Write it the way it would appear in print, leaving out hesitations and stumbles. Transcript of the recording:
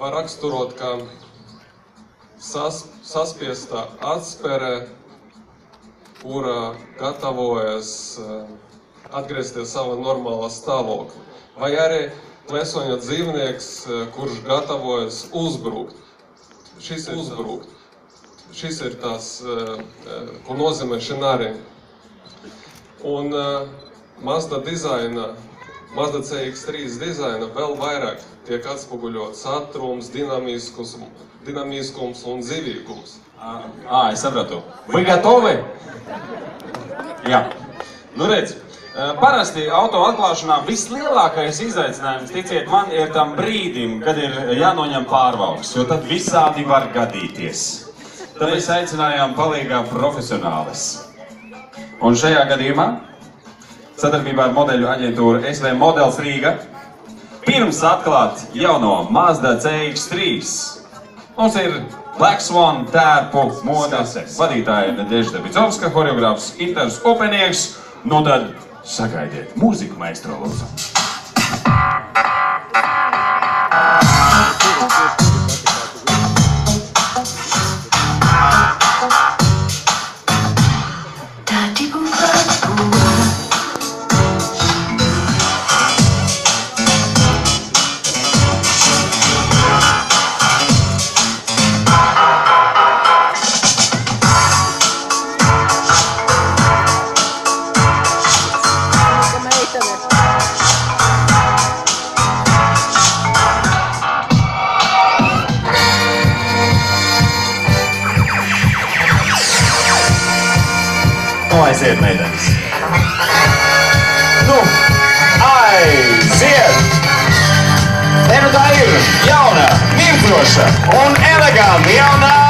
var raksturot kā saspiesta atspere, kura gatavojas atgriezties savā normālā stāvoklī. Vai arī plesoņa dzīvnieks, kurš gatavojas uzbrukt. Šis ir tas, ko nozīmē šinārī. Un Mazda CX-3 dizaina vēl vairāk tiek atspoguļots ātrums, dinamiskums un dzīvīgums. Es sapratu. Вы готовы? Jā. Nu redz, parasti auto atklāšanā vislielākais izaicinājums, ticiet man, ir tam brīdim, kad ir jānoņem pārvalks, jo tad visādi var gadīties. Tāpēc aicinājām palīgā profesionālis. Un šajā gadījumā, sadarbībā ar modeļu aģentūru SV Models Rīga, pirms atklāt jauno Mazda CX-3, mums ir Black Swan tērpu modes vadītāja Nadežda Bicovska, horeogrāfs Inters Upenieks. Nu tad sagaidiet mūziku maestro lūdzu. Aiziet, meitenes. Nu, aiziet! Tā ir jauna, mirkļoša un eleganta jauna